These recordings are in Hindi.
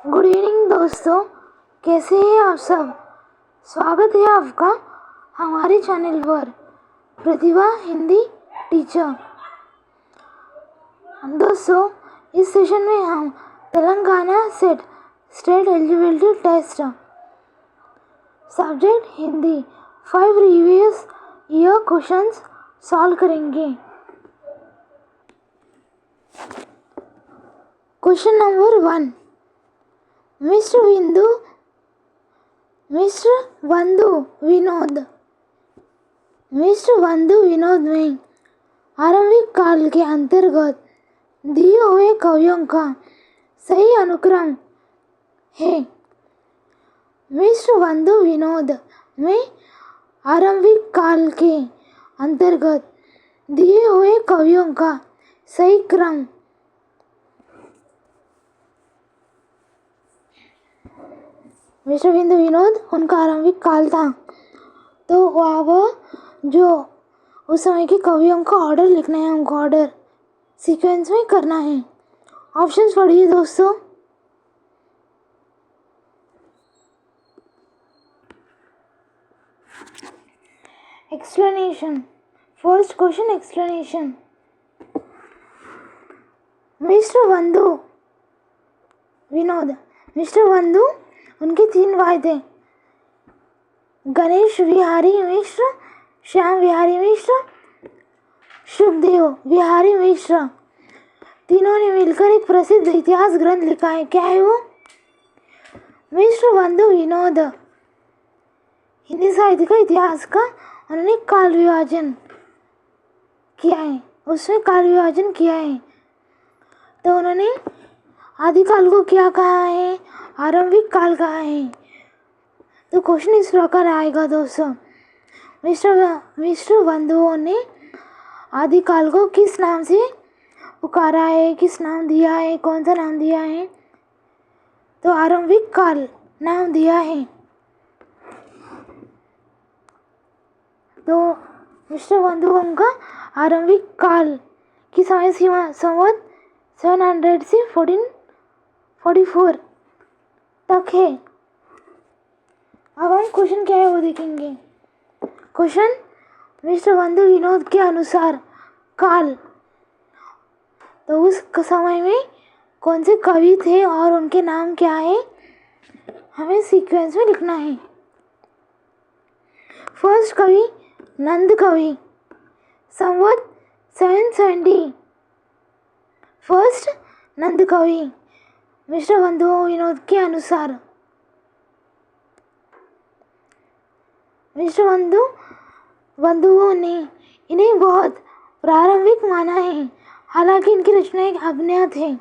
गुड इवनिंग दोस्तों, कैसे हैं आप सब। स्वागत है आपका हमारे चैनल पर प्रतिभा हिंदी टीचर। दोस्तों, इस सेशन में हम Telangana state eligibility test subject Hindi 5 previous year questions solve करेंगे। Question number 1, mister Bandhu Vinod में आरंभिक काल के अंतर्गत दिए हुए कवियों का सही अनुक्रम है। मिस्टर बंधु विनोद में आरंभिक काल के अंतर्गत दिए हुए कवियों का सही क्रम मिस्टर बिंदु विनोद उनका आरंभिक काल था, तो वह जो उस समय के कवियों का ऑर्डर लिखना है, उनको ऑर्डर सीक्वेंस में करना है। ऑप्शंस पढ़िए दोस्तों। Explanation, first question explanation. Mister Bandhu Vinod, mister बंधु उनके 3 भाई थे, गणेश विहारी मिश्र, श्याम विहारी मिश्र, शुभदेव विहारी मिश्र। तीनों ने मिलकर एक प्रसिद्ध इतिहास ग्रंथ लिखा है। क्या है वो? मिस्टर बंधु विनोद हिंदी साहित्य का इतिहास का उन्होंने काल विभाजन किया है, उसमें काल विभाजन किया है। तो उन्होंने आदिकाल को क्या कहा है, आरंभिक काल कहा है। तो क्वेश्चन इस प्रकार आएगा दोस्तों, मिस्टर बंधुओं ने आदिकाल को किस नाम से पुकारा है, किस नाम दिया है, कौन सा नाम दिया है? तो आरंभिक काल नाम दिया है। तो मिस्टर बंधुओं का आरंभिक काल की समय सीमा संवत 700 से 1444 तक है। अब हम क्वेश्चन क्या है वो देखेंगे। क्वेश्चन, मिस्टर बंधु विनोद के अनुसार काल, तो उस समय में कौन से कवि थे और उनके नाम क्या है, हमें सीक्वेंस में लिखना है। फर्स्ट कवि नंद कवि, संवत 770। फर्स्ट नंद कवि मिस्टर बंधु विनोद के अनुसार। मिस्टर बंधुओं ने इन्हें बहुत प्रारंभिक माना है, हालांकि इनकी रचना एक अज्ञात है।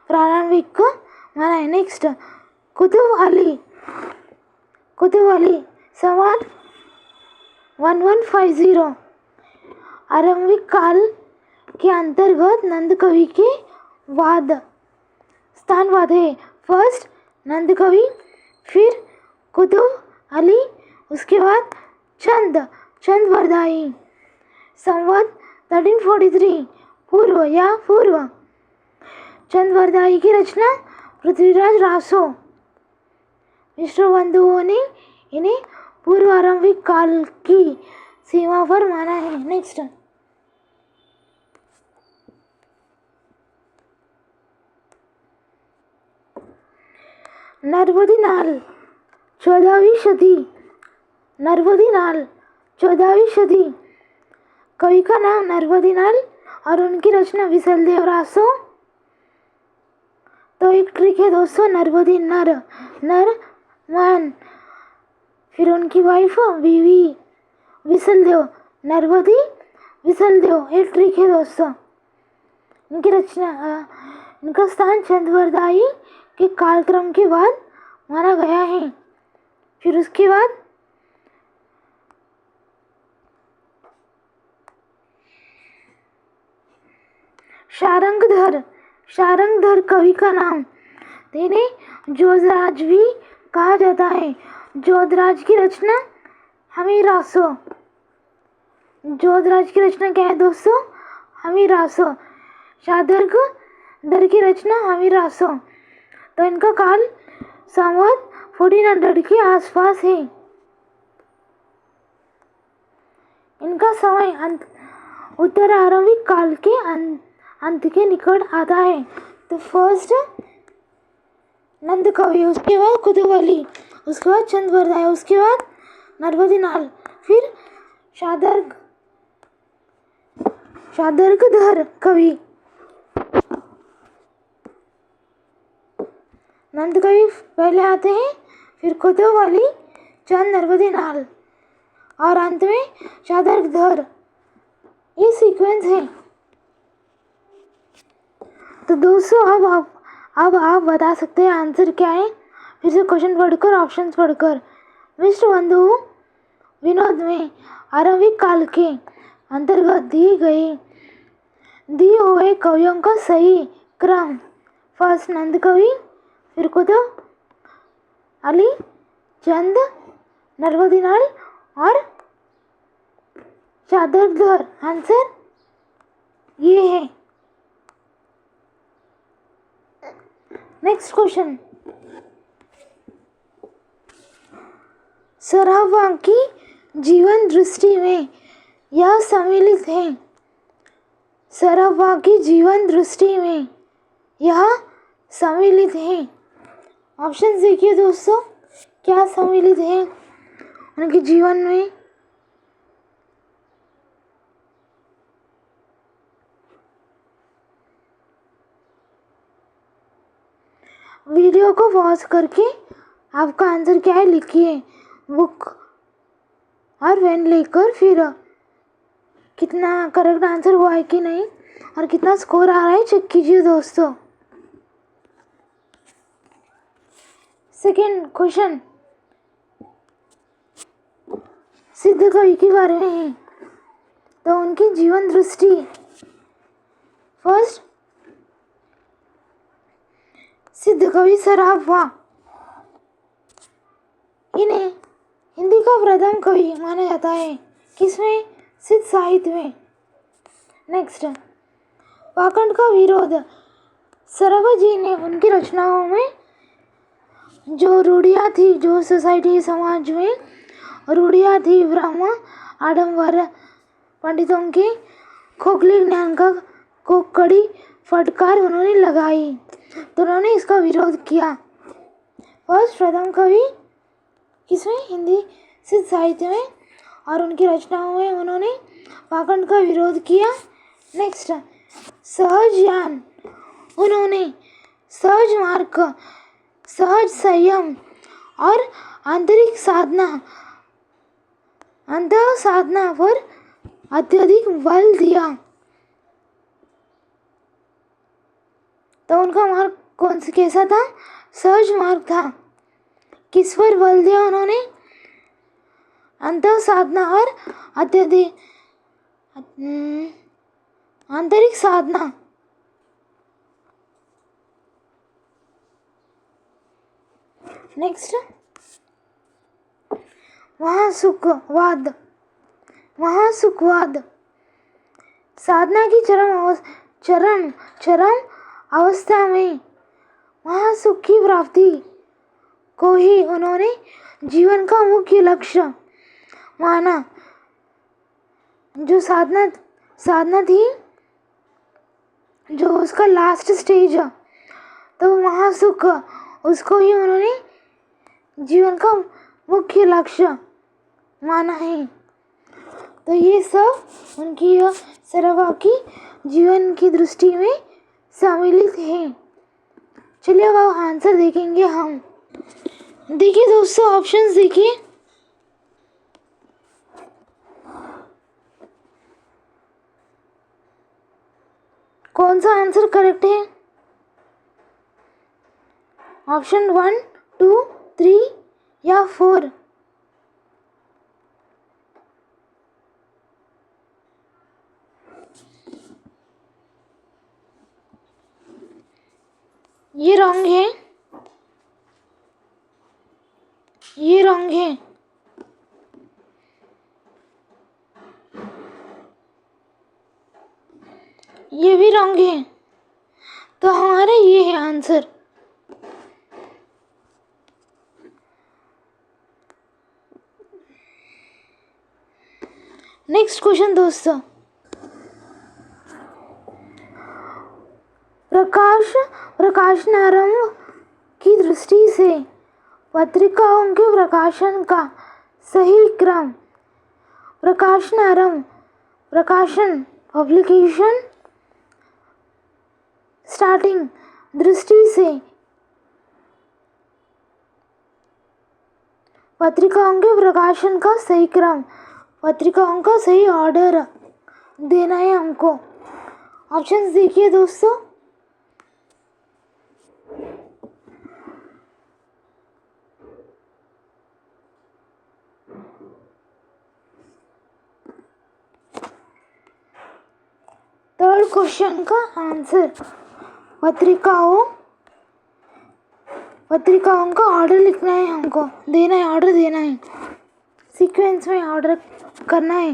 प्रारंभिक को माना है। नेक्स्ट, कुतुब अली संवत 1150। आरंभिक काल के अंतर्गत नंद कवि के स्थानवाद है। फर्स्ट नंद कवि, फिर कुतुब अली, उसके बाद चंद बरदाई, संवत 1343 पूर्व। चंद बरदाई की रचना पृथ्वीराज रासो। मिस्टर बंधुओं ने इन्हें पूर्व आरंभिक काल की सीमा पर माना है। नेक्स्ट, नरबदी नाल 14वीं शती। कवि का नाम नरबदी नाल और उनकी रचना विसलदेव रासो। तो एक ट्रिक है दोस्तों, नरबदी नर मैन, फिर उनकी वाइफ बीवी विसलदेव, नरबदी विसलदेव। एक ट्रिक है दोस्तों। इनकी रचना इनका स्थान चंद्रवरदाई के कालक्रम के बाद माना गया है। फिर उसके बाद शारंगधर कवि का नाम, इन्हें जोधराज भी कहा जाता है। जोधराज की रचना हमीर रासो। जोधराज की रचना क्या है दोस्तों? हमीर रासो। शारंगधर की रचना हमीर रासो। तो इनका काल संवत 1400 के आसपास है। इनका समय उत्तर आरंभिक काल के अंत के निकट आता है। तो फर्स्ट नंद कवि, उसके बाद कुतुबली, उसके बाद चंद्रवरदाय, उसके बाद नरपति नाल, फिर शार्दूलधर कवि। नंद कवि पहले आते हैं, फिर कुतुबली, चंद, नरपति नाल और अंत में शार्दूलधर। ये सीक्वेंस है। तो दोस्तों अब आप बता सकते हैं आंसर क्या है। फिर से क्वेश्चन पढ़कर, ऑप्शंस पढ़कर। मिस्टर बंधु विनोद में आरंभिक काल के अंतर्गत दिए हुए कवियों का सही क्रम। फर्स्ट नंद कवि, फिर कुतुब अली, चंद, नरपति नाल और शार्दूलधर। आंसर ये है। नेक्स्ट क्वेश्चन, सराफा की जीवन दृष्टि में यह सम्मिलित है। सराफा की जीवन दृष्टि में यह सम्मिलित है। ऑप्शन देखिए दोस्तों, क्या सम्मिलित है उनके जीवन में। वीडियो को पॉज करके आपका आंसर क्या है लिखिए, बुक और पेन लेकर। फिर कितना करेक्ट आंसर हुआ है कि नहीं और कितना स्कोर आ रहा है चेक कीजिए दोस्तों। सेकेंड क्वेश्चन सिद्ध कवि के बारे में है। तो उनकी जीवन दृष्टि। फर्स्ट सिद्ध कवि सराफा, इन्हें हिंदी का प्रथम कवि माना जाता है। किसमें? सिद्ध साहित्य में। नेक्स्ट पाखंड का विरोध। सराफा जी ने उनकी रचनाओं में जो रूढ़ियाँ थी, जो सोसाइटी समाज में रूढ़ियाँ थी, ब्राह्मण आडंबर पंडितों के खोखले ज्ञान को कड़ी फटकार उन्होंने लगाई, तो उन्होंने इसका विरोध किया। फर्स्ट प्रथम कवि किसमें? हिंदी सिद्ध साहित्य में, और उनकी रचनाओं में उन्होंने पाखंड का विरोध किया। नेक्स्ट सहज ज्ञान, उन्होंने सहज मार्ग, सहज संयम और आंतरिक साधना पर अत्यधिक बल दिया। तो उनका मार्ग कैसा था? सहज मार्ग था। किस पर बल दिया उन्होंने? अंतर साधना और अत्यधिक आंतरिक साधना। नेक्स्ट महासुखवाद, साधना की चरम अवस्था में महासुख की प्राप्ति को ही उन्होंने जीवन का मुख्य लक्ष्य माना। जो साधना थी, जो उसका लास्ट स्टेज, तो महासुख, उसको ही उन्होंने जीवन का मुख्य लक्ष्य माना है। तो ये सब उनकी सराफा की जीवन की दृष्टि में सम्मिलित है। चलिए अब आंसर देखेंगे हम। देखिए दोस्तों, ऑप्शंस देखिए। कौन सा आंसर करेक्ट है? ऑप्शन 1, 2, 3 या 4? ये रॉन्ग है, ये रॉन्ग है। ये भी रॉन्ग है। तो हमारा ये है आंसर। नेक्स्ट क्वेश्चन दोस्तों, प्रकाशनारंभ की दृष्टि से पत्रिकाओं के प्रकाशन का सही क्रम। प्रकाशनारंभ, प्रकाशन, पब्लिकेशन स्टार्टिंग, दृष्टि से पत्रिकाओं के प्रकाशन का सही क्रम, पत्रिकाओं का सही ऑर्डर देना है हमको। ऑप्शंस देखिए दोस्तों, थर्ड क्वेश्चन का आंसर, पत्रिकाओं का ऑर्डर लिखना है हमको, देना है, ऑर्डर देना है, सीक्वेंस में ऑर्डर करना है।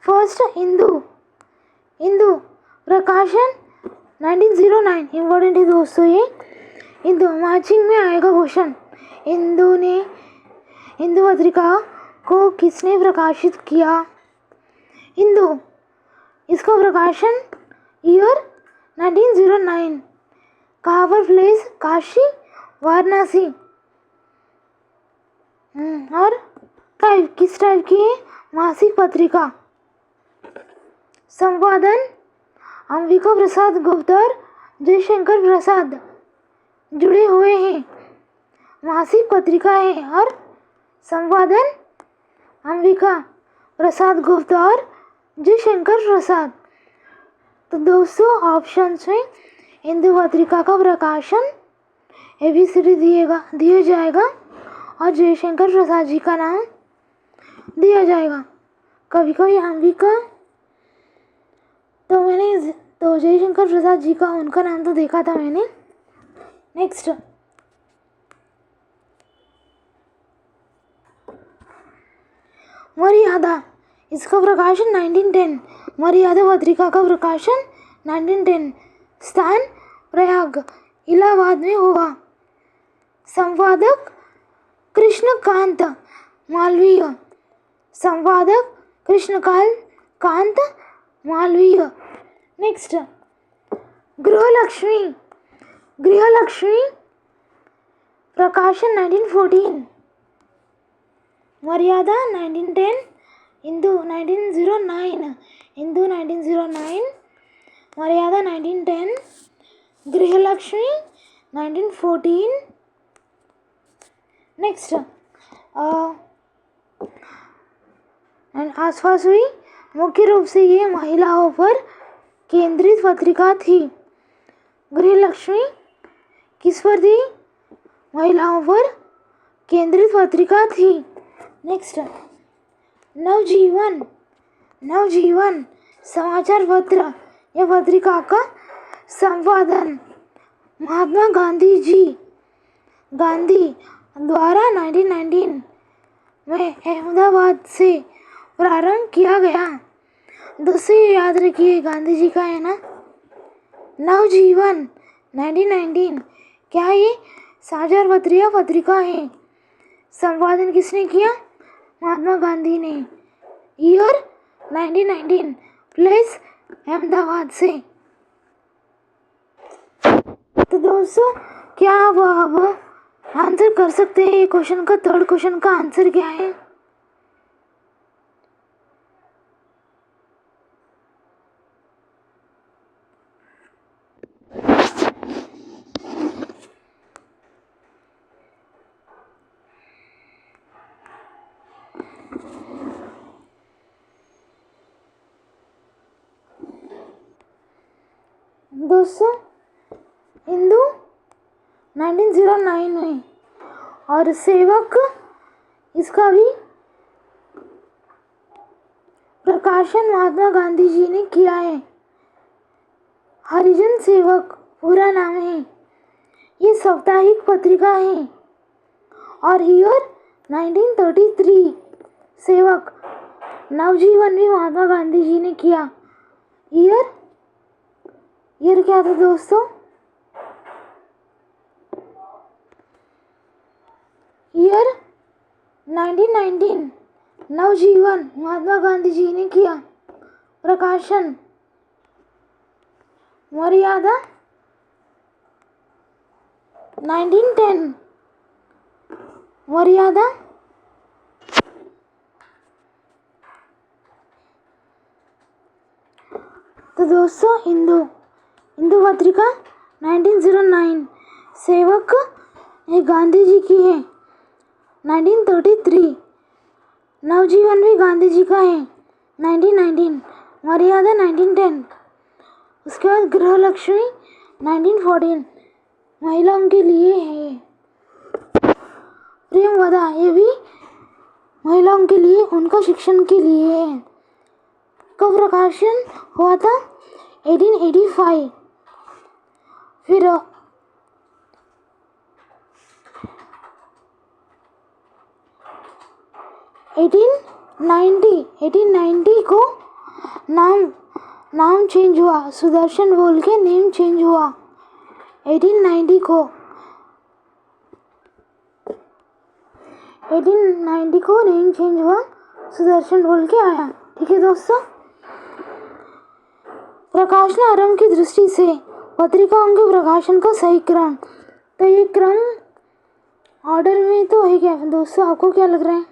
फर्स्ट इंदु प्रकाशन 1909, इम्पोर्टेंट है दोस्तों ये। इंदु मैचिंग में आएगा क्वेश्चन। इंदु पत्रिका को किसने प्रकाशित किया? इंदु, इसका प्रकाशन ईयर 1909, कहाँ पर प्लेस? काशी, वाराणसी। और टाइप, किस टाइप की है? मासिक पत्रिका। संपादन अंबिका प्रसाद गुप्त और जयशंकर प्रसाद जुड़े हुए हैं। मासिक पत्रिका है और संपादन अंबिका प्रसाद गुप्त और जयशंकर प्रसाद। तो दोस्तों ऑप्शंस में इंदु पत्रिका का प्रकाशन ABCD दिया जाएगा और जयशंकर प्रसाद जी का नाम दिया जाएगा। कभी कभी अंबिका तो जयशंकर प्रसाद जी का उनका नाम तो देखा था मैंने। नेक्स्ट, मर्यादा, इसका प्रकाशन 1910, मर्यादा पत्रिका का प्रकाशन 1910, स्थान प्रयाग इलाहाबाद में होगा। संपादक कृष्णकांत मालवीय, संपादक कृष्णकांत मालवीय। नेक्स्ट, गृहलक्ष्मी प्रकाशन 1914, मर्यादा 1910, इंदु 1909, मर्यादा 1910, गृहलक्ष्मी 1914। नेक्स्ट, आसपास हुई, मुख्य रूप से ये महिलाओं पर केंद्रित पत्रिका थी। गृहलक्ष्मी किस पर थी? महिलाओं पर केंद्रित पत्रिका थी। नेक्स्ट, नवजीवन समाचार पत्र या पत्रिका का संपादन महात्मा गांधी द्वारा 1919 में अहमदाबाद से प्रारंभ किया गया। दोस्तों ये याद रखिए, गांधी जी का है ना। नवजीवन 1919, क्या ये समाचार पत्रिका है? संपादन किसने किया? महात्मा गांधी ने। ईयर 1919, प्लेस अहमदाबाद से। तो दोस्तों क्या आप आंसर कर सकते हैं ये क्वेश्चन का? थर्ड क्वेश्चन का आंसर क्या है? दोस्तों हिंदू 1909 में, और सेवक इसका भी प्रकाशन महात्मा गांधी जी ने किया है। हरिजन सेवक पूरा नाम है। ये साप्ताहिक पत्रिका है और ईयर 1933। सेवक नवजीवन भी महात्मा गांधी जी ने किया। ईयर क्या था दोस्तों? ईयर 1919, नवजीवन महात्मा गांधी जी ने किया। प्रकाशन मर्यादा 1910। मर्यादा तो दोस्तों हिंदू पत्रिका 1909। सेवक ये गांधी जी की है 1933। नवजीवन भी गांधी जी का है 1919। मर्यादा 1910। उसके बाद गृहलक्ष्मी 1914 महिलाओं के लिए है। प्रेम वधा ये भी महिलाओं के लिए, उनका शिक्षण के लिए है। कब प्रकाशन हुआ था? 1885। फिर 1890 को नाम चेंज हुआ, सुदर्शन बोल के नेम चेंज हुआ 1890 को। 1890 को नेम चेंज हुआ, सुदर्शन बोल के आया। ठीक है दोस्तों, प्रकाशन आरंभ की दृष्टि से पत्रिकाओं के प्रकाशन का सही क्रम, तो ये क्रम ऑर्डर में तो है क्या दोस्तों? आपको क्या लग रहा है?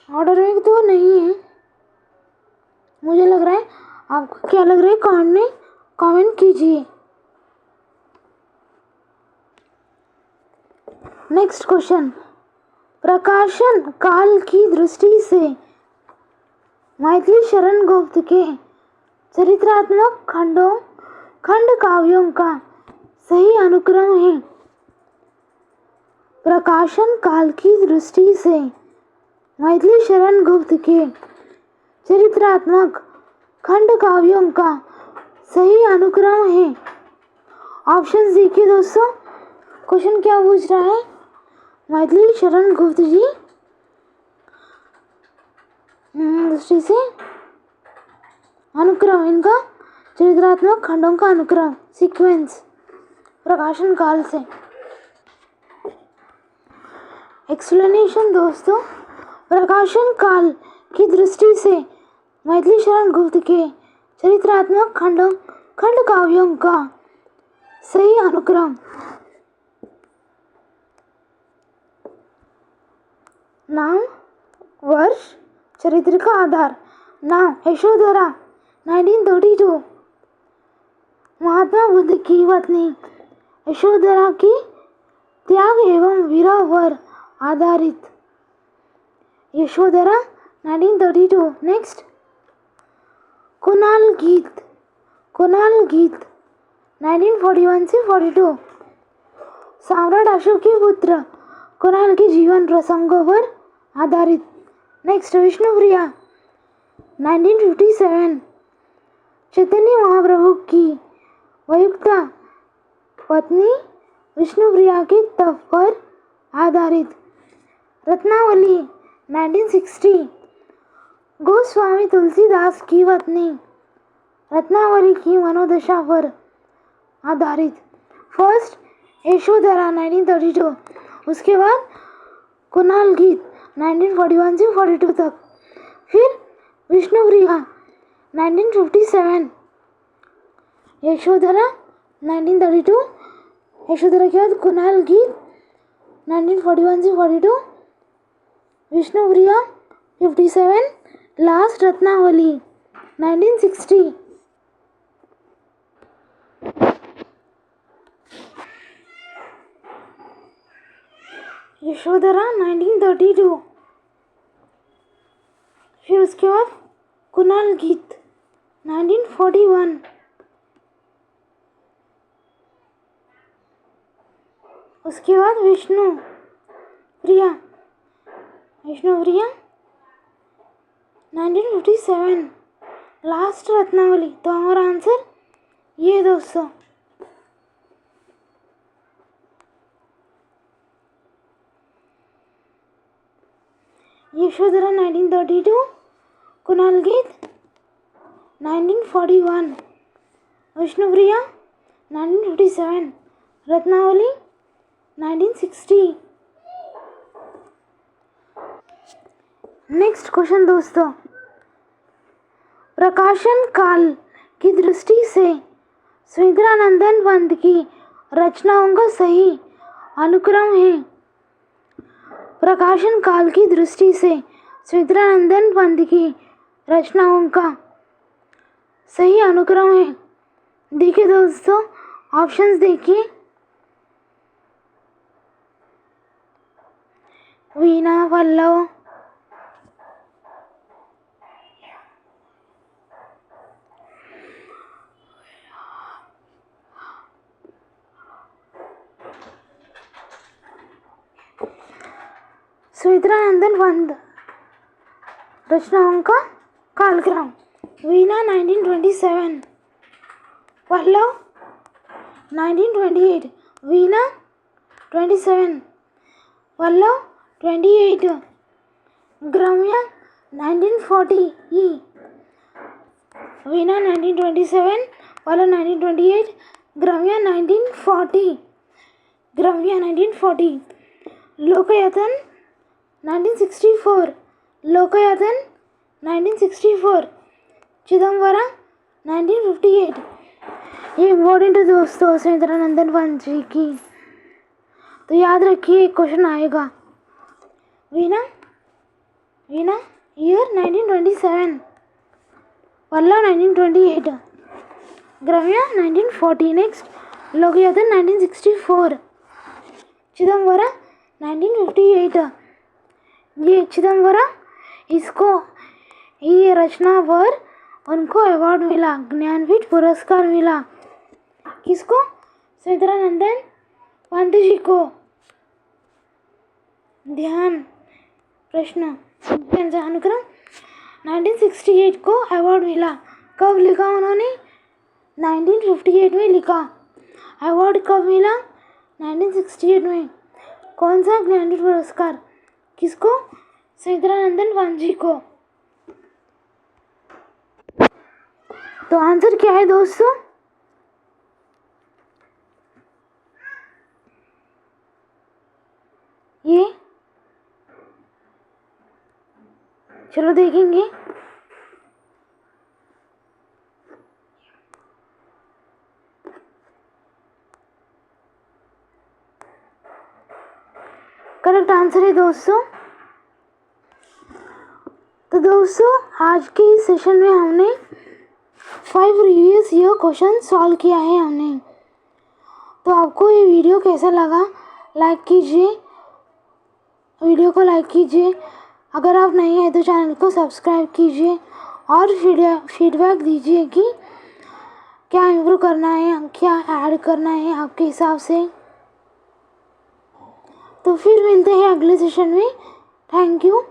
ऑर्डर में तो नहीं है, मुझे लग रहा है। आपको क्या लग रहा है? कमेंट कीजिए। नेक्स्ट क्वेश्चन, प्रकाशन काल की दृष्टि से मैथिली शरण गुप्त के चरित्रात्मक खंड काव्यों का सही अनुक्रम है। प्रकाशन काल की दृष्टि से मैथिली शरण गुप्त के चरित्रात्मक खंड काव्यों का सही अनुक्रम है। ऑप्शन देखिए दोस्तों, क्वेश्चन क्या पूछ रहा है? मैथिली शरण गुप्त जी दृष्टि से अनुक्रम, इनका चरित्रात्मक खंडों का अनुक्रम, सीक्वेंस प्रकाशन काल से। एक्सप्लेनेशन दोस्तों, प्रकाशन काल की दृष्टि से मैथिली शरण गुप्त के चरित्रात्मक खंड काव्यों का सही अनुक्रम। नाम, वर्ष, चरित्र का आधार। नाम यशोधरा 1932। महात्मा बुद्ध की पत्नी यशोधरा की त्याग एवं विरह पर आधारित। यशोधरा 1932। नेक्स्ट, कुणाल गीत 1941 से 42। सम्राट अशोक के पुत्र कुणाल के जीवन प्रसंगों पर आधारित। नेक्स्ट, विष्णुप्रिया 1957। चैतन्य महाप्रभु की वयुक्ता पत्नी विष्णुप्रिया के तप पर आधारित। रत्नावली 1960। गोस्वामी तुलसीदास की पत्नी रत्नावली की मनोदशा पर आधारित। फर्स्ट यशोधरा 1932, उसके बाद कुणाल गीत 1941 से 42 तक, फिर विष्णुप्रिया 1957, यशोधरा 1932, यशोधरा के बाद कुणाल गीत 1941 से 42, विष्णुप्रिया 57, लास्ट रत्नावली 1960। यशोधरा 1932, फिर उसके बाद कुणाल गीत 1941, उसके बाद विष्णुप्रिया 1957, लास्ट रत्नावली। तो हमारा आंसर ये दोस्तों। यशोधरा 1932, कुणाल गीत 1941, विष्णुप्रिया 1957, रत्नावली 1960। नेक्स्ट क्वेश्चन दोस्तों, प्रकाशन काल की दृष्टि से सुमित्रानंदन पंत की रचनाओं का सही अनुक्रम है। प्रकाशन काल की दृष्टि से सुमित्रानंदन पंत की रचनाओं का सही अनुक्रम है। देखिए दोस्तों, ऑप्शंस देखिए, वीणा, पल्लव, सुमित्रानंदन पंत रचनाओं का कालक्रम। वीणा 1927, पल्लव 1928, वीणा 27, पल्लव 28, ग्राम्य 1940, वीणा 1927, पल्लव 1928, ग्राम्य 1940, ग्राम्य 1940, लोकयतन 1964, लोकयतन 1964, चिदम्बरम 1958। ये इम्पोर्टेंट है दोस्तों सुमित्रानंदन पंत जी की, तो याद रखिए क्वेश्चन आएगा। वीणा वीणा ईयर 1927, पल्लव 1928, ग्राम्य 1940। नेक्स्ट लोकयतन 1964, चिदम्बरम 1958। ये चिदम्बरम, इसको ये रचना पर उनको अवार्ड मिला, ज्ञानपीठ पुरस्कार मिला। किसको? सुमित्रानंदन पंत जी को। ध्यान, प्रश्न, अनुक्रम 1968 को अवार्ड मिला। कब लिखा उन्होंने? 1958 में लिखा। अवार्ड कब मिला? 1968 में। कौन सा? ज्ञानपीठ पुरस्कार। किसको? सुमित्रानंदन पंत जी को। तो आंसर क्या है दोस्तों? ये चलो देखेंगे। करेक्ट आंसर है दोस्तों। तो दोस्तों आज के इस सेशन में हमने 5 प्रीवियस ईयर क्वेश्चन सॉल्व किया है हमने। तो आपको ये वीडियो कैसा लगा? लाइक कीजिए, वीडियो को लाइक कीजिए। अगर आप नए हैं तो चैनल को सब्सक्राइब कीजिए और फीडबैक दीजिए कि क्या इम्प्रूव करना है, क्या ऐड करना है आपके हिसाब से। तो फिर मिलते हैं अगले सेशन में। Thank you.